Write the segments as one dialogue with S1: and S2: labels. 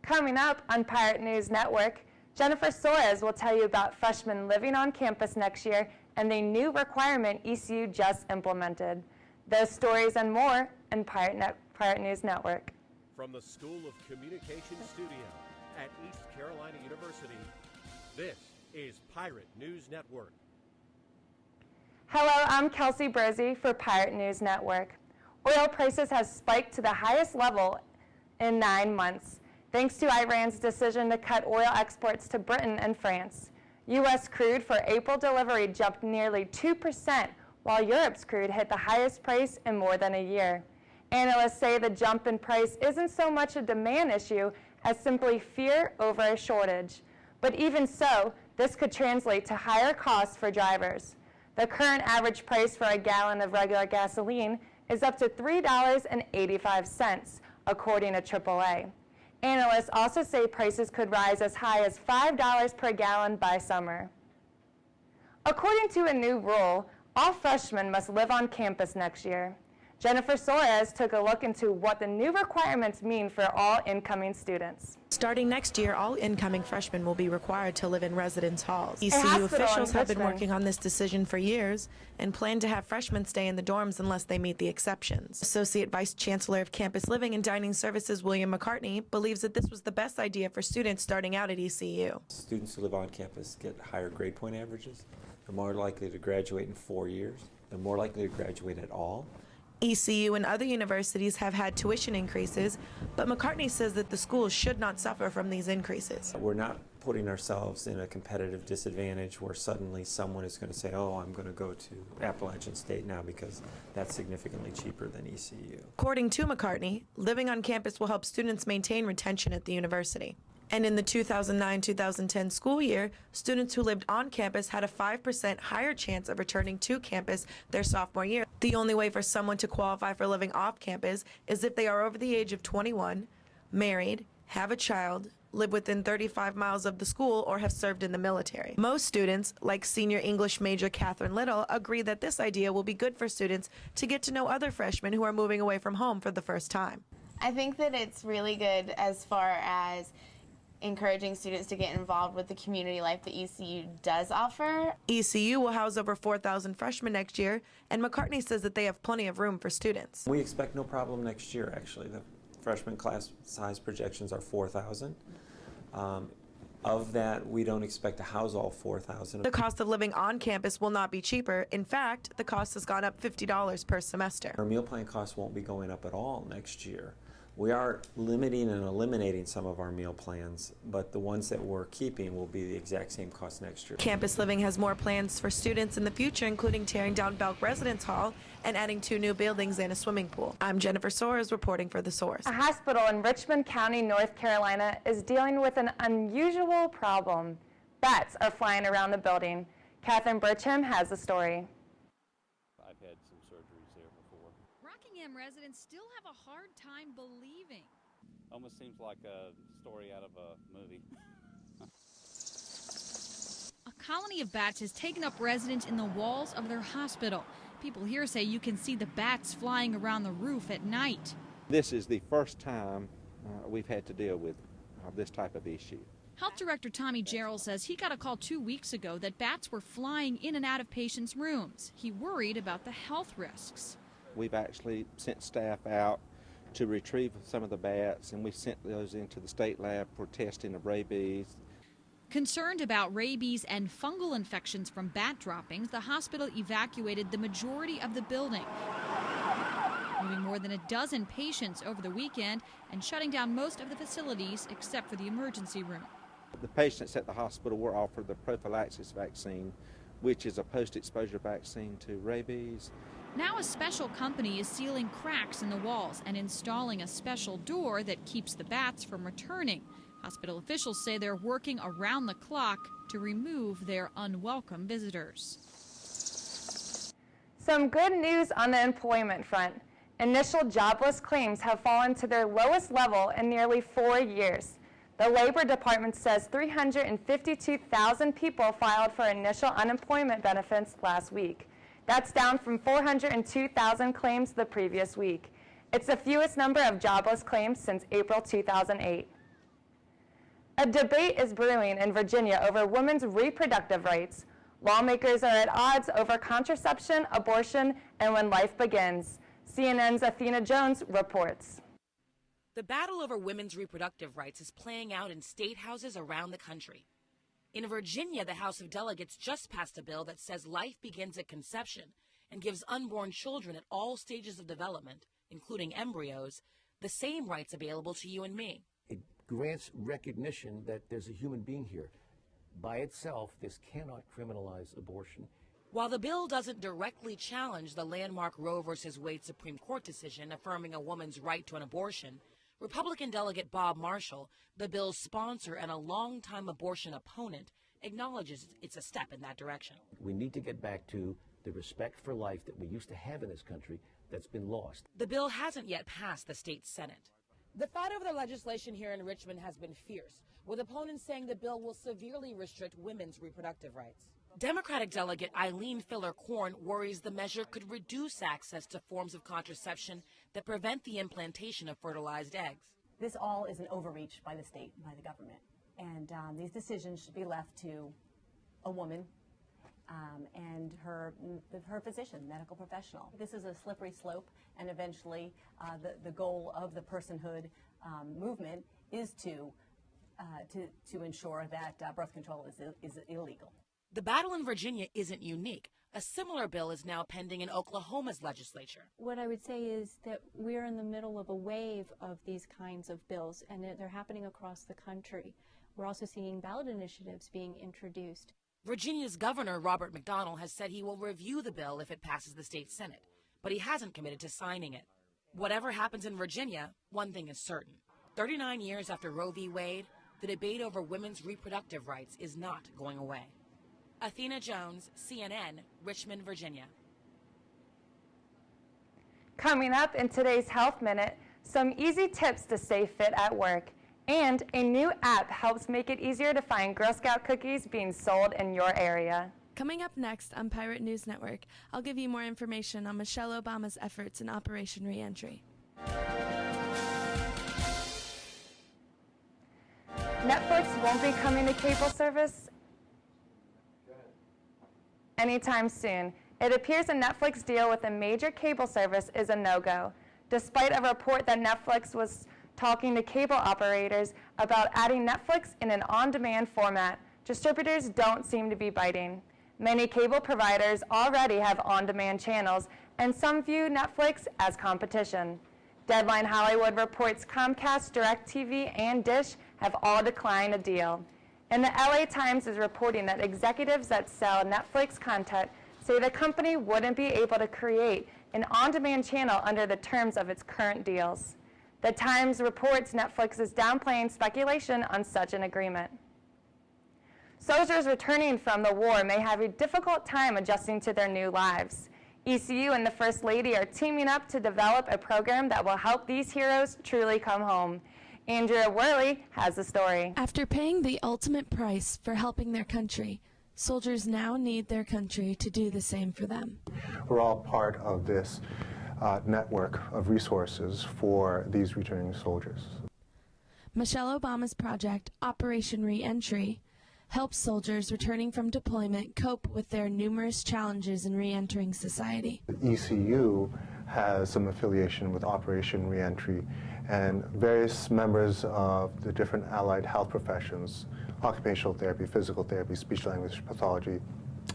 S1: Coming up on Pirate News Network, Jennifer Soares will tell you about freshmen living on campus next year and the new requirement ECU just implemented. Those stories and more in Pirate News Network.
S2: From the School of Communication Studio at East Carolina University, this is Pirate News Network.
S1: Hello, I'm Kelsey for Pirate News Network. Oil prices have spiked to the highest level in 9 months, thanks to Iran's decision to cut oil exports to Britain and France. U.S. crude for April delivery jumped nearly 2%, while Europe's crude hit the highest price in more than a year. Analysts say the jump in price isn't so much a demand issue as simply fear over a shortage. But even so, this could translate to higher costs for drivers. The current average price for a gallon of regular gasoline is up to $3.85, according to AAA. Analysts also say prices could rise as high as $5 per gallon by summer. According to a new rule, all freshmen must live on campus next year. Jennifer Soares took a look into what the new requirements mean for all incoming students.
S3: Starting next year, all incoming freshmen will be required to live in residence halls. ECU officials have been working on this decision for years and plan to have freshmen stay in the dorms unless they meet the exceptions. Associate Vice Chancellor of Campus Living and Dining Services, William McCartney, believes that this was the best idea for students starting out at ECU.
S4: Students who live on campus get higher grade point averages. They're more likely to graduate in 4 years. They're more likely to graduate at all.
S3: ECU and other universities have had tuition increases, but McCartney says that the schools should not suffer from these increases.
S4: We're not putting ourselves in a competitive disadvantage where suddenly someone is going to say, oh, I'm going to go to Appalachian State now because that's significantly cheaper than ECU.
S3: According to McCartney, living on campus will help students maintain retention at the university. And in the 2009-2010 school year, students who lived on campus had a 5% higher chance of returning to campus their sophomore year. The only way for someone to qualify for living off campus is if they are over the age of 21, married, have a child, live within 35 miles of the school, or have served in the military. Most students, like senior English major Catherine Little, agree that this idea will be good for students to get to know other freshmen who are moving away from home for the first time.
S5: I think that it's really good as far as encouraging students to get involved with the community life that ECU does offer.
S3: ECU will house over 4,000 freshmen next year, and McCartney says that they have plenty of room for students.
S4: We expect no problem next year, actually. The freshman class size projections are 4,000. Of that, we don't expect to house all 4,000.
S3: The cost of living on campus will not be cheaper. In fact, the cost has gone up $50 per semester.
S4: Our meal plan costs won't be going up at all next year. We are limiting and eliminating some of our meal plans, but the ones that we're keeping will be the exact same cost next year.
S3: Campus Living has more plans for students in the future, including tearing down Belk Residence Hall and adding 2 new buildings and a swimming pool. I'm Jennifer Soares reporting for The Source.
S1: A hospital in Richmond County, North Carolina is dealing with an unusual problem. Bats are flying around the building. Catherine Burcham has the story.
S6: I've had some surgeries there before.
S7: Rockingham residents still have a hard time believing.
S6: Almost seems like a story out of a movie.
S7: A colony of bats has taken up residence in the walls of their hospital. People here say you can see the bats flying around the roof at night.
S8: This is the first time we've had to deal with this type of issue.
S7: Health Director Tommy Gerald says he got a call 2 weeks ago that bats were flying in and out of patients' rooms. He worried about the health risks.
S8: We've actually sent staff out to retrieve some of the bats, and we sent those into the state lab for testing of rabies.
S7: Concerned about rabies and fungal infections from bat droppings, the hospital evacuated the majority of the building, moving more than a dozen patients over the weekend and shutting down most of the facilities except for the emergency room.
S8: The patients at the hospital were offered the prophylaxis vaccine, which is a post-exposure vaccine to rabies.
S7: Now a special company is sealing cracks in the walls and installing a special door that keeps the bats from returning. Hospital officials say they're working around the clock to remove their unwelcome visitors.
S1: Some good news on the employment front. Initial jobless claims have fallen to their lowest level in nearly 4 years. The Labor Department says 352,000 people filed for initial unemployment benefits last week. That's down from 402,000 claims the previous week. It's the fewest number of jobless claims since April 2008. A debate is brewing in Virginia over women's reproductive rights. Lawmakers are at odds over contraception, abortion, and when life begins. CNN's Athena Jones reports.
S9: The battle over women's reproductive rights is playing out in state houses around the country. In Virginia, the House of Delegates just passed a bill that says life begins at conception and gives unborn children at all stages of development, including embryos, the same rights available to you and me.
S10: It grants recognition that there's a human being here. By itself, this cannot criminalize abortion.
S9: While the bill doesn't directly challenge the landmark Roe v. Wade Supreme Court decision affirming a woman's right to an abortion, Republican Delegate Bob Marshall, the bill's sponsor and a longtime abortion opponent, acknowledges it's a step in that direction.
S10: We need to get back to the respect for life that we used to have in this country that's been lost.
S9: The bill hasn't yet passed the state Senate. The fight over the legislation here in Richmond has been fierce, with opponents saying the bill will severely restrict women's reproductive rights. Democratic Delegate Eileen Filler-Corn worries the measure could reduce access to forms of contraception that prevent the implantation of fertilized eggs.
S11: This all is an overreach by the state, by the government, and these decisions should be left to a woman and her physician, medical professional. This is a slippery slope, and eventually the goal of the personhood movement is to ensure that birth control is illegal.
S9: The battle in Virginia isn't unique. A similar bill is now pending in Oklahoma's legislature.
S12: What I would say is that we're in the middle of a wave of these kinds of bills, and they're happening across the country. We're also seeing ballot initiatives being introduced.
S9: Virginia's Governor, Robert McDonnell, has said he will review the bill if it passes the state Senate, but he hasn't committed to signing it. Whatever happens in Virginia, one thing is certain. 39 years after Roe v. Wade, the debate over women's reproductive rights is not going away. Athena Jones, CNN, Richmond, Virginia.
S1: Coming up in today's Health Minute, some easy tips to stay fit at work. And a new app helps make it easier to find Girl Scout cookies being sold in your area.
S3: Coming up next on Pirate News Network, I'll give you more information on Michelle Obama's efforts in Operation Reentry.
S1: Netflix won't be coming to cable service anytime soon. It appears a Netflix deal with a major cable service is a no-go, despite a report that Netflix was talking to cable operators about adding Netflix in an on-demand format. Distributors don't seem to be biting. Many cable providers already have on-demand channels, and some view Netflix as competition. Deadline Hollywood reports Comcast, DirecTV, and Dish have all declined a deal. And the LA Times is reporting that executives that sell Netflix content say the company wouldn't be able to create an on-demand channel under the terms of its current deals. The Times reports Netflix is downplaying speculation on such an agreement. Soldiers returning from the war may have a difficult time adjusting to their new lives. ECU and the First Lady are teaming up to develop a program that will help these heroes truly come home. Andrea Worley has the story.
S3: After paying the ultimate price for helping their country, soldiers now need their country to do the same for them.
S13: We're all part of this network of resources for these returning soldiers.
S3: Michelle Obama's project, Operation Reentry, helps soldiers returning from deployment cope with their numerous challenges in reentering society.
S13: The ECU has some affiliation with Operation Reentry, and various members of the different allied health professions, occupational therapy, physical therapy, speech-language pathology,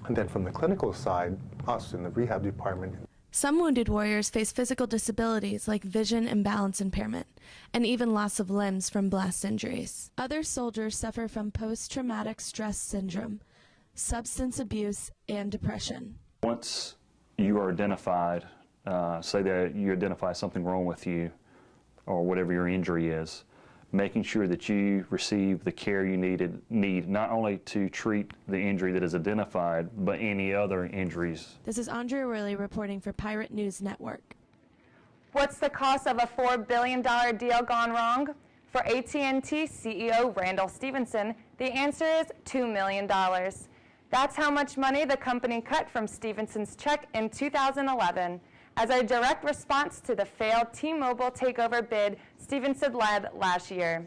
S13: and then from the clinical side, us in the rehab department.
S3: Some wounded warriors face physical disabilities like vision and balance impairment, and even loss of limbs from blast injuries. Other soldiers suffer from post-traumatic stress syndrome, substance abuse, and depression.
S14: Once you are identified, say that you identify something wrong with you, or whatever your injury is, making sure that you receive the care you need not only to treat the injury that is identified, but any other injuries.
S3: This is Andrea Worley reporting for Pirate News Network.
S1: What's the cost of a $4 billion deal gone wrong? For AT&T CEO Randall Stephenson, the answer is $2 million. That's how much money the company cut from Stephenson's check in 2011. As a direct response to the failed T-Mobile takeover bid Stephenson led last year.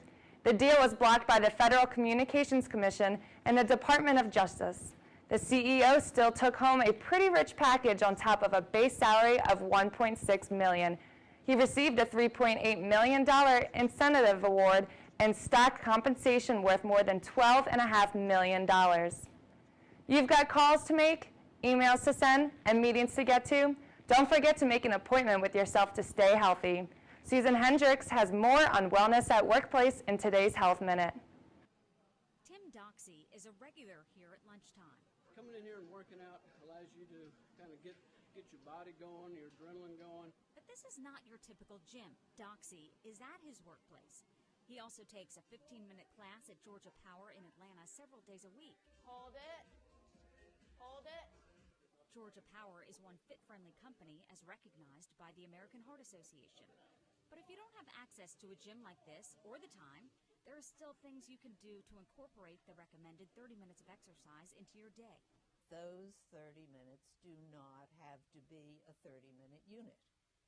S1: The deal was blocked by the Federal Communications Commission and the Department of Justice. The CEO still took home a pretty rich package on top of a base salary of $1.6 million. He received a $3.8 million incentive award and stock compensation worth more than $12.5 million. You've got calls to make, emails to send, and meetings to get to. Don't forget to make an appointment with yourself to stay healthy. Susan Hendricks has more on wellness at workplace in today's Health Minute.
S7: Tim Doxey is a regular here at lunchtime.
S15: Coming in here and working out allows you to kind of get your body going, your adrenaline going.
S7: But this is not your typical gym. Doxey is at his workplace. He also takes a 15-minute class at Georgia Power in Atlanta several days a week.
S5: Hold it. Hold it.
S7: Georgia Power is one fit-friendly company as recognized by the American Heart Association. But if you don't have access to a gym like this or the time, there are still things you can do to incorporate the recommended 30 minutes of exercise into your day.
S16: Those 30 minutes do not have to be a 30-minute unit.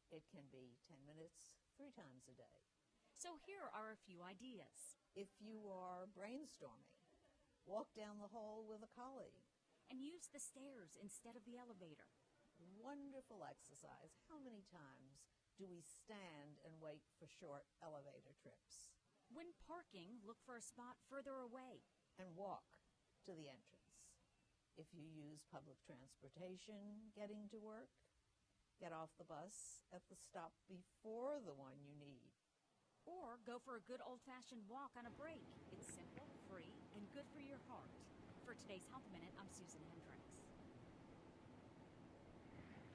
S16: It can be 10 minutes 3 times a day.
S7: So here are a few ideas.
S16: If you are brainstorming, walk down the hall with a colleague.
S7: And use the stairs instead of the elevator.
S16: Wonderful exercise. How many times do we stand and wait for short elevator trips?
S7: When parking, look for a spot further away.
S16: And walk to the entrance. If you use public transportation getting to work, get off the bus at the stop before the one you need.
S7: Or go for a good old-fashioned walk on a break. It's simple, free, and good for your heart. For today's Health Minute, I'm Susan Hendricks.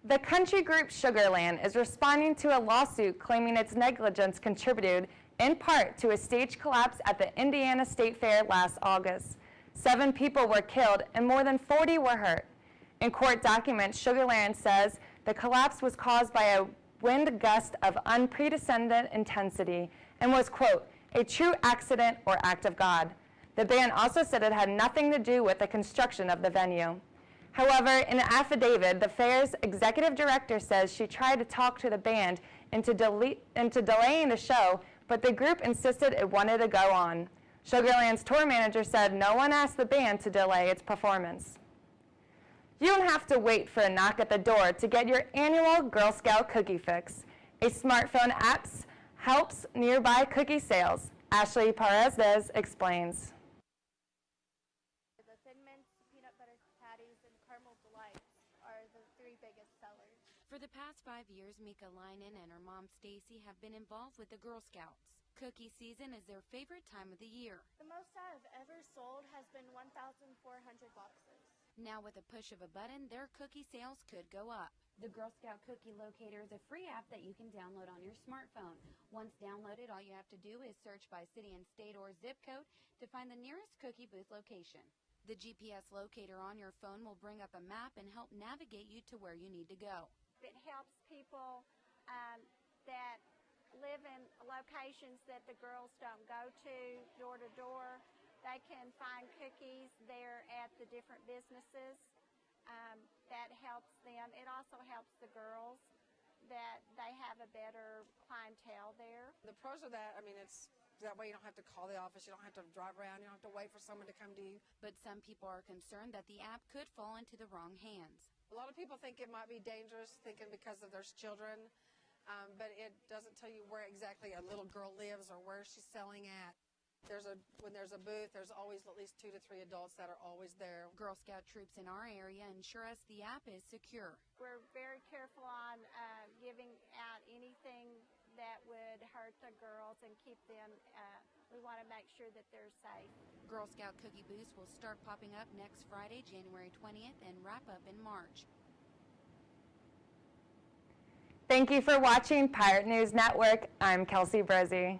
S1: The country group Sugarland is responding to a lawsuit claiming its negligence contributed in part to a stage collapse at the Indiana State Fair last August. 7 people were killed and more than 40 were hurt. In court documents, Sugarland says the collapse was caused by a wind gust of unprecedented intensity and was, quote, a true accident or act of God. The band also said it had nothing to do with the construction of the venue. However, in an affidavit, the fair's executive director says she tried to talk to the band into delaying the show, but the group insisted it wanted to go on. Sugarland's tour manager said no one asked the band to delay its performance. You don't have to wait for a knock at the door to get your annual Girl Scout cookie fix. A smartphone app helps nearby cookie sales. Ashley Perez explains.
S17: The Thin Mints, peanut butter patties, and caramel delights are the 3 biggest sellers.
S18: For the past 5 years, Mika Leinen and her mom Stacy have been involved with the Girl Scouts. Cookie season is their favorite time of the year.
S17: The most I've ever sold has been 1,400 boxes.
S18: Now with a push of a button, their cookie sales could go up.
S19: The Girl Scout Cookie Locator is a free app that you can download on your smartphone. Once downloaded, all you have to do is search by city and state or zip code to find the nearest cookie booth location.
S18: The GPS locator on your phone will bring up a map and help navigate you to where you need to go.
S20: It helps people that live in locations that the girls don't go to, door to door. They can find cookies there at the different businesses. That helps them. It also helps the girls that they have a better clientele there.
S21: The pros of that, I mean, it's that way you don't have to call the office, you don't have to drive around, you don't have to wait for someone to come to you.
S18: But some people are concerned that the app could fall into the wrong hands.
S21: A lot of people think it might be dangerous, thinking because of there's children, but it doesn't tell you where exactly a little girl lives or where she's selling at. When there's a booth, there's always at least 2 to 3 adults that are always there.
S18: Girl Scout troops in our area ensure us the app is secure.
S20: We're very careful on giving out anything that would hurt the girls and keep them, we want to make sure that they're safe.
S18: Girl Scout cookie booths will start popping up next Friday, January 20th, and wrap up in March.
S1: Thank you for watching Pirate News Network. I'm Kelsey Brizzi.